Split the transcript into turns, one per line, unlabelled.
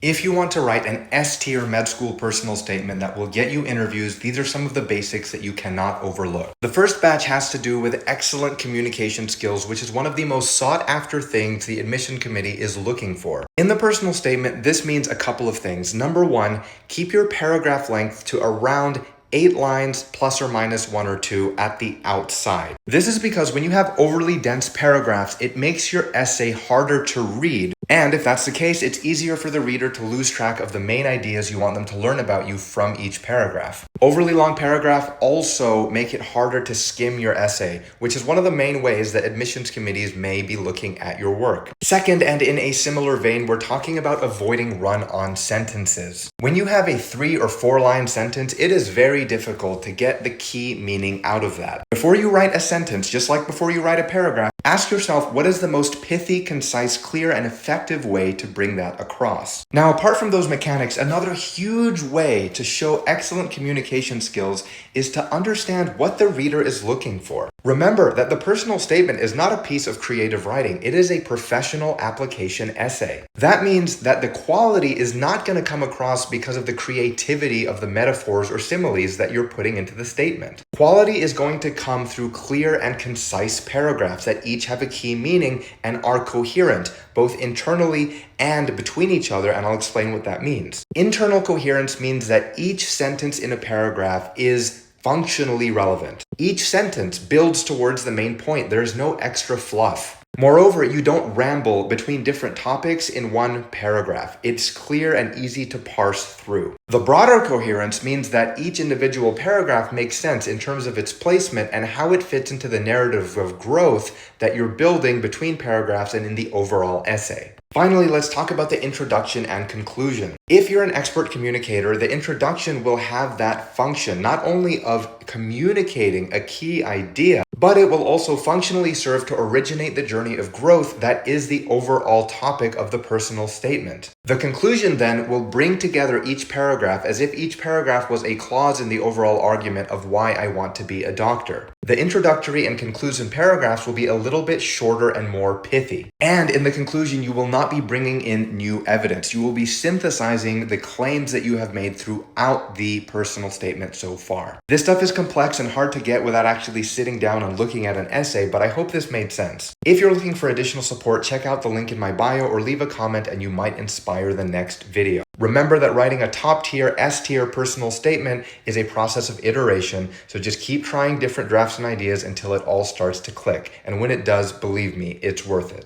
If you want to write an S-tier med school personal statement that will get you interviews, these are some of the basics that you cannot overlook. The first batch has to do with excellent communication skills, which is one of the most sought after things the admission committee is looking for. In the personal statement, this means a couple of things. Number one, keep your paragraph length to around 8 lines plus or minus 1 or 2 at the outside. This is because when you have overly dense paragraphs, it makes your essay harder to read. And if that's the case, it's easier for the reader to lose track of the main ideas you want them to learn about you from each paragraph. Overly long paragraphs also make it harder to skim your essay, which is one of the main ways that admissions committees may be looking at your work. Second, and in a similar vein, we're talking about avoiding run-on sentences. When you have a 3 or 4 line sentence, it is very difficult to get the key meaning out of that. Before you write a sentence, just like before you write a paragraph, ask yourself what is the most pithy, concise, clear, and effective way to bring that across. Now, apart from those mechanics, another huge way to show excellent communication skills is to understand what the reader is looking for. Remember that the personal statement is not a piece of creative writing. It is a professional application essay. That means that the quality is not going to come across because of the creativity of the metaphors or similes that you're putting into the statement. Quality is going to come through clear and concise paragraphs that each have a key meaning and are coherent, both internally and between each other, and I'll explain what that means. Internal coherence means that each sentence in a paragraph is functionally relevant. Each sentence builds towards the main point. There's no extra fluff. Moreover, you don't ramble between different topics in one paragraph. It's clear and easy to parse through. The broader coherence means that each individual paragraph makes sense in terms of its placement and how it fits into the narrative of growth that you're building between paragraphs and in the overall essay. Finally, let's talk about the introduction and conclusion. If you're an expert communicator, the introduction will have that function, not only of communicating a key idea, but it will also functionally serve to originate the journey of growth that is the overall topic of the personal statement. The conclusion then will bring together each paragraph as if each paragraph was a clause in the overall argument of why I want to be a doctor. The introductory and conclusion paragraphs will be a little bit shorter and more pithy. And in the conclusion, you will not be bringing in new evidence. You will be synthesizing the claims that you have made throughout the personal statement so far. This stuff is complex and hard to get without actually sitting down and looking at an essay, but I hope this made sense. If you're looking for additional support, check out the link in my bio or leave a comment and you might inspire the next video. Remember that writing a top-tier, S-tier personal statement is a process of iteration, so just keep trying different drafts and ideas until it all starts to click. And when it does, believe me, it's worth it.